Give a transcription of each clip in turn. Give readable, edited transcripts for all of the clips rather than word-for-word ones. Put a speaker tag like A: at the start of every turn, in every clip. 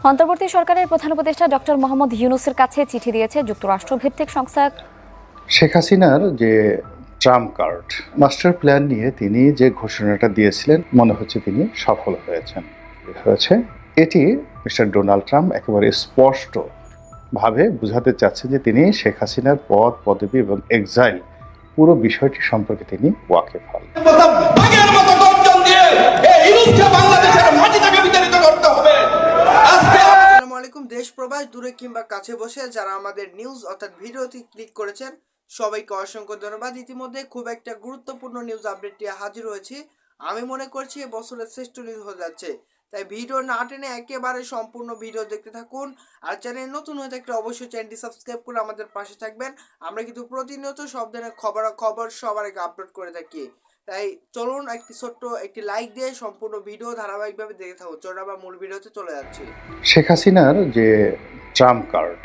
A: অন্তর্বর্তী সরকারের প্রধান উপদেষ্টা ডক্টর মোহাম্মদ ইউনূসের কাছে চিঠি দিয়েছে যুক্তরাষ্ট্রভিত্তিক সংস্থা।
B: শেখ হাসিনার যে ট্রাম্প কার্ড মাস্টার প্ল্যান নিয়ে তিনি যে ঘোষণাটা দিয়েছিলেন মনে হচ্ছে তিনি সফল হয়েছে। এটি মিস্টার ডোনাল্ড ট্রাম্প একেবারে স্পষ্ট ভাবে বুঝাতে চাচ্ছে যে তিনি শেখ হাসিনার পদ পদবি এবং এক্সাইল পুরো বিষয়টি সম্পর্কে তিনি ওয়াকিবহাল।
C: দেশ প্রবাস দূরে কিংবা কাছে বসে যারা আমাদের নিউজ অর্থাৎ ভিডিওটি ক্লিক করেছেন সবাইকে অসংখ্য ধন্যবাদ। ইতিমধ্যে খুব একটা গুরুত্বপূর্ণ নিউজ আপডেটটি হাজির হয়েছি। আমি মনে করছি বছরের শ্রেষ্ঠ নিউজ হয়ে যাচ্ছে, তাই ভিডিও না টেনে একেবারে সম্পূর্ণ ভিডিও দেখতে থাকুন। আর চ্যানেল নতুন হয়ে থাকলে অবশ্যই চ্যানেলটি সাবস্ক্রাইব করে আমাদের পাশে থাকবেন। আমরা কিন্তু প্রতিনিয়ত সব ধরনের খবর সবার আগে আপলোড করে থাকি, তাই চলুন একটি লাইক দিয়ে সম্পূর্ণ ভিডিও ধারাবাহিকভাবে দেখে থাকুন। চলুন আমরা মূল ভিডিওতে চলে যাচ্ছি।
B: শেখ হাসিনার যে ট্রাম্প কার্ড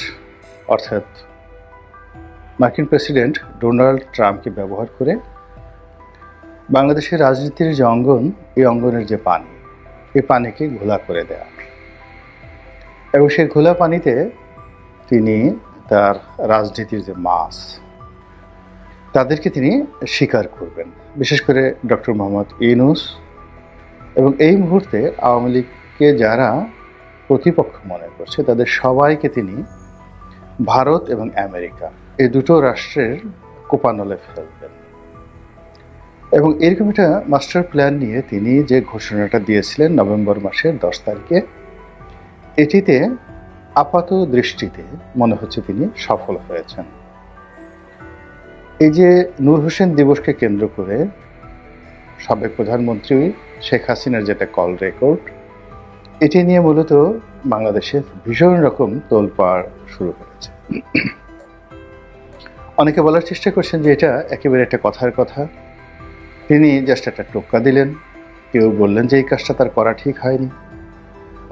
B: অর্থাৎ মার্কিন প্রেসিডেন্ট ডোনাল্ড ট্রাম্পকে ব্যবহার করে বাংলাদেশের রাজনীতির যে অঙ্গন, এই অঙ্গনের যে পানি, এই পানিকে ঘোলা করে দেয়া এবং সেই ঘোলা পানিতে তিনি তার রাজনীতির যে মাছ তাদেরকে তিনি স্বীকার করবেন, বিশেষ করে ডক্টর মোহাম্মদ ইউনূস এবং এই মুহূর্তে আওয়ামী লীগকে যারা প্রতিপক্ষ মনে করছে তাদের সবাইকে তিনি ভারত এবং আমেরিকা এই দুটো রাষ্ট্রের কোপানলে ফেলবেন। এবং এরকম একটা মাস্টার প্ল্যান নিয়ে তিনি যে ঘোষণাটা দিয়েছিলেন নভেম্বর মাসের 10 তারিখে, এটিতে আপাত দৃষ্টিতে মনে হচ্ছে তিনি সফল হয়েছেন। এই যে নূর হোসেন দিবসকে কেন্দ্র করে সাবেক প্রধানমন্ত্রী শেখ হাসিনার যেটা কল রেকর্ড, এটি নিয়ে মূলত বাংলাদেশে ভীষণ রকম তোলপাড় শুরু হয়েছে। অনেকে বলার চেষ্টা করছেন যে এটা একেবারে একটা কথার কথা, তিনি জাস্ট একটা টোক্কা দিলেন, কেউ বললেন যে এই কাজটা তার করা ঠিক হয়নি।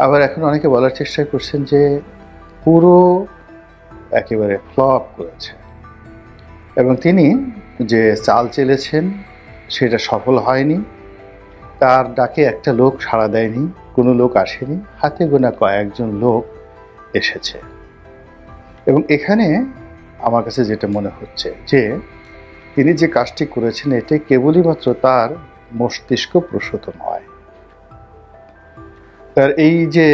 B: আবার এখন অনেকে বলার চেষ্টা করছেন যে পুরো একেবারে ফ্লপ করেছে এবং তিনি যে চাল চেলেছেন সেটা সফল হয়নি, তার ডাকে একটা লোক সাড়া দেয়নি, কোনো লোক আসেনি, হাতে গোনা কয়েকজন লোক এসেছে। এবং এখানে আমার কাছে যেটা মনে হচ্ছে যে তিনি যে কাজটি করেছেন এটা কেবলই মাত্র তার মস্তিষ্ক প্রসূত নয়। তার এই যে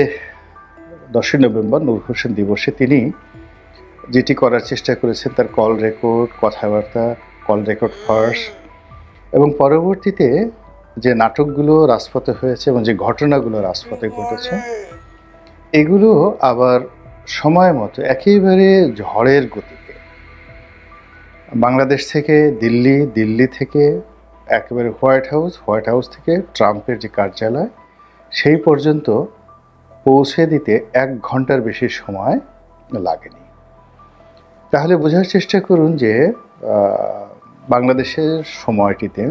B: 10 নভেম্বর নূর হোসেন দিবসে তিনি যেটি করার চেষ্টা করেছেন, তার কল রেকর্ড, কথাবার্তা, কল রেকর্ড ফার্স্ট এবং পরবর্তীতে যে নাটকগুলো রাজপথে হয়েছে এবং যে ঘটনাগুলো রাজপথে ঘটেছে, এগুলো আবার সময় মতো একেবারে ঝড়ের গতিতে বাংলাদেশ থেকে দিল্লি, দিল্লি থেকে একেবারে হোয়াইট হাউস থেকে ট্রাম্পের যে কার্যালয় সেই পর্যন্ত পৌঁছে দিতে 1 ঘন্টার বেশি সময় লাগেনি। তাহলে বোঝার চেষ্টা করুন যে বাংলাদেশের সময়টিতে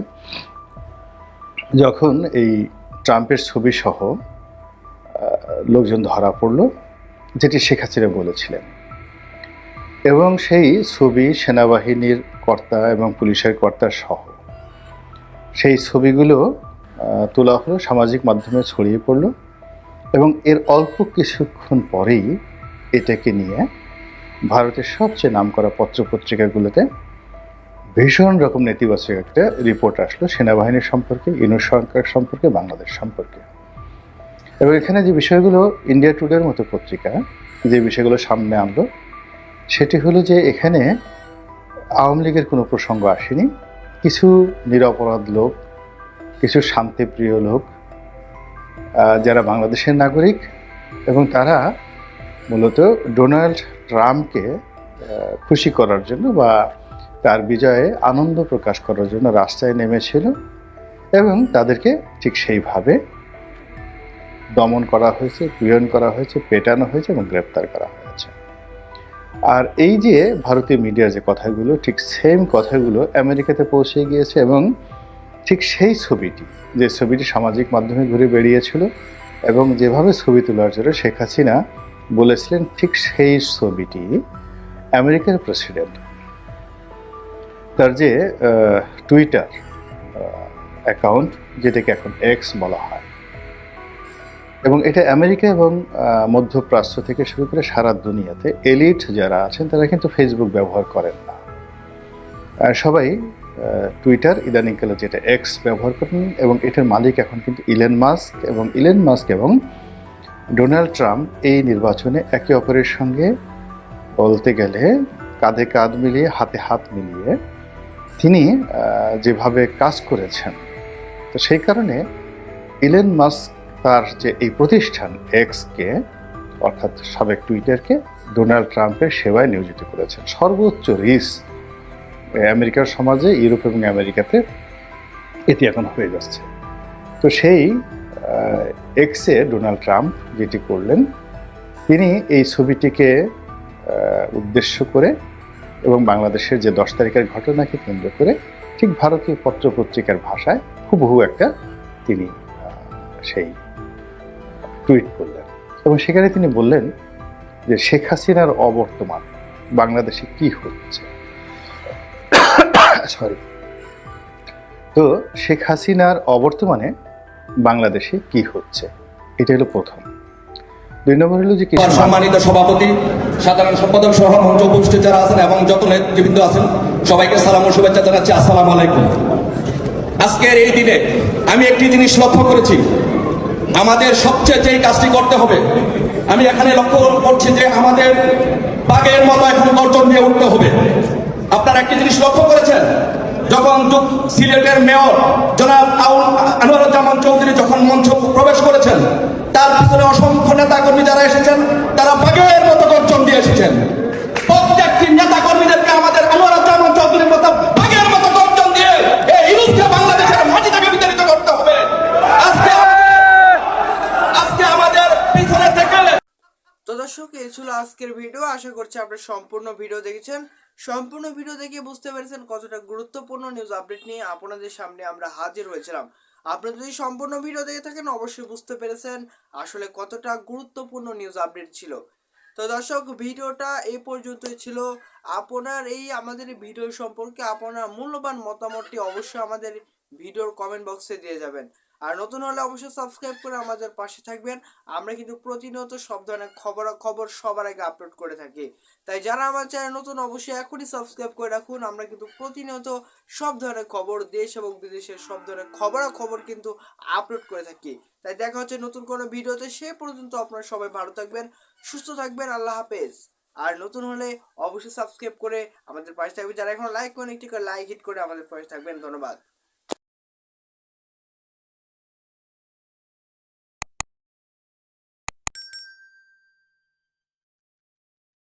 B: যখন এই ট্রাম্পের ছবি সহ লোকজন ধরা পড়ল, যেটি শেখ হাসিনা বলেছিলেন, এবং সেই ছবি সেনাবাহিনীর কর্তা এবং পুলিশের কর্তা সহ সেই ছবিগুলো তোলা হলো, সামাজিক মাধ্যমে ছড়িয়ে পড়ল এবং এর অল্প কিছুক্ষণ পরেই এটাকে নিয়ে ভারতের সবচেয়ে নামকরা পত্রপত্রিকাগুলোতে ভীষণ রকম নেতিবাচক একটা রিপোর্ট আসলো সেনাবাহিনীর সম্পর্কে, ইউনূস সরকার সম্পর্কে, বাংলাদেশ সম্পর্কে। এবং এখানে যে বিষয়গুলো ইন্ডিয়া টুডের মতো পত্রিকা যে বিষয়গুলো সামনে আনলো সেটি হলো যে এখানে আওয়ামী লীগের কোনো প্রসঙ্গ আসেনি। কিছু নিরপরাধ লোক, কিছু শান্তিপ্রিয় লোক যারা বাংলাদেশের নাগরিক এবং তারা মূলত ডোনাল্ড ট্রাম্পকে খুশি করার জন্য বা তার বিজয়ে আনন্দ প্রকাশ করার জন্য রাস্তায় নেমেছিল এবং তাদেরকে ঠিক সেইভাবে দমন করা হয়েছে, পীড়ন করা হয়েছে, পেটানো হয়েছে এবং গ্রেপ্তার করা হয়েছে। আর এই যে ভারতীয় মিডিয়ার যে কথাগুলো, ঠিক সেম কথাগুলো আমেরিকাতে পৌঁছে গিয়েছে এবং ঠিক সেই যে ছবিটি সামাজিক মাধ্যমে ঘুরে বেরিয়েছিল এবং যেভাবে ছবি তোলার জন্য শেখ হাসিনা বলেছিলেন, ঠিক সেই ছবিটি আমেরিকার প্রেসিডেন্ট তার যে টুইটার অ্যাকাউন্ট, যেটাকে এখন এক্স বলা হয়, এবং এটা আমেরিকা এবং মধ্যপ্রাচ্য থেকে শুরু করে সারা দুনিয়াতে এলিট যারা আছেন তারা কিন্তু ফেসবুক ব্যবহার করেন না। সবাই টুইটার, ইদানিংকালে যেটা এক্স ব্যবহার করেন, এবং এটার মালিক এখন কিন্তু ইলন মাস্ক এবং ডোনাল্ড ট্রাম্প এই নির্বাচনে একে অপরের সঙ্গে বলতে গেলে কাঁধে কাঁধ মিলিয়ে, হাতে হাত মিলিয়ে তিনি যেভাবে কাজ করেছেন, তো সেই কারণে ইলন মাস্ক তার যে এই প্রতিষ্ঠান এক্সকে, অর্থাৎ সাবেক টুইটারকে ডোনাল্ড ট্রাম্পের সেবায় নিয়োজিত করেছেন। সর্বোচ্চ রিস্ক আমেরিকার সমাজে, ইউরোপ এবং আমেরিকাতে এটি এখন হয়ে যাচ্ছে। তো সেই এক্সে ডোনাল্ড ট্রাম্প যেটি করলেন, তিনি এই ছবিটিকে উদ্দেশ্য করে এবং বাংলাদেশের যে 10 তারিখের ঘটনাকে কেন্দ্র করে ঠিক ভারতীয় পত্রপত্রিকার ভাষায় হুবহু একটা তিনি সেই টুইট করলেন, এবং সেখানে তিনি বললেন যে শেখ হাসিনার অবর্তমান বাংলাদেশে কি হচ্ছে। তো শেখ হাসিনার অবর্তমানে বাংলাদেশে কি হচ্ছে, এটা হলো প্রথম। 2 নম্বর হলো যে
D: সম্মানিত সভাপতি, সাধারণ সম্পাদক সহ মঞ্চ উপস্থিত যারা আছেন এবং যত নেতৃবৃন্দ আছেন সবাইকে সালাম ও শুভেচ্ছা জানাচ্ছি। আসসালামু আলাইকুম। আজকের এই দিনে আমি একটি জিনিস লক্ষ্য করেছি, আমাদের সবচেয়ে যেই কাজটি করতে হবে, আমি এখানে লক্ষ্য করছি যে আমাদের বাঘের মতো এখন গর্জন দিয়ে উঠতে হবে। আপনারা একটি জিনিস লক্ষ্য করেছেন, যখন সিলেটের মেয়র জনাব আনোয়ারুজ্জামান চৌধুরী যখন মঞ্চ প্রবেশ করেছেন, তার পিছনে অসংখ্য নেতা কর্মী যারা এসেছেন তারা বাঘের মতো গর্জন দিয়ে এসেছেন। প্রত্যেকটি নেতা কর্মীদেরকে আমাদের আনোয়ারুজ্জামান চৌধুরীর মতো বাঘের মতো গর্জন দিয়ে এই ইউনুসকে বাংলাদেশের মাটি থেকে বিতাড়িত করতে হবে। আজকে আমাদের পিছনে থেকে।
C: তো দর্শক, এই ছিল আজকের ভিডিও। আশা করছি আপনারা সম্পূর্ণ ভিডিও দেখেছেন। সম্পূর্ণ ভিডিও দেখে বুঝতে পেরেছেন কতটা গুরুত্বপূর্ণ নিউজ আপডেট নিয়ে আপনাদের সামনে আমরা হাজির হয়েছিলাম। আপনারা যদি সম্পূর্ণ ভিডিও দেখে থাকেন অবশ্যই বুঝতে পেরেছেন আসলে কতটা গুরুত্বপূর্ণ নিউজ আপডেট ছিল। তো দর্শক, ভিডিওটা এই পর্যন্তই ছিল। আপনার আমাদের এই ভিডিও সম্পর্কে আপনার মূল্যবান মতামতটি অবশ্যই আমাদের ভিডিওর কমেন্ট বক্সে দিয়ে যাবেন। আর নতুন হলে অবশ্যই সাবস্ক্রাইব করে আমাদের পাশে থাকবেন। আমরা কিন্তু প্রতিনিয়ত সব ধরনের খবর সবার আগে আপলোড করে থাকি। তাই যারা আমার চ্যানেল নতুন অবশ্যই এখনই সাবস্ক্রাইব করে রাখুন। আমরা কিন্তু প্রতিনিয়ত সব ধরনের খবর, দেশ এবং বিদেশের সব ধরনের খবর কিন্তু আপলোড করে থাকি। তাই দেখা হচ্ছে নতুন কোনো ভিডিওতে। সে পর্যন্ত আপনারা সবাই ভালো থাকবেন, সুস্থ থাকবেন। আল্লাহ হাফেজ। আর নতুন হলে অবশ্যই সাবস্ক্রাইব করে আমাদের পাশে থাকবেন। যারা এখন লাইক করেন একটি করে লাইক হিট করে আমাদের পাশে থাকবেন। ধন্যবাদ।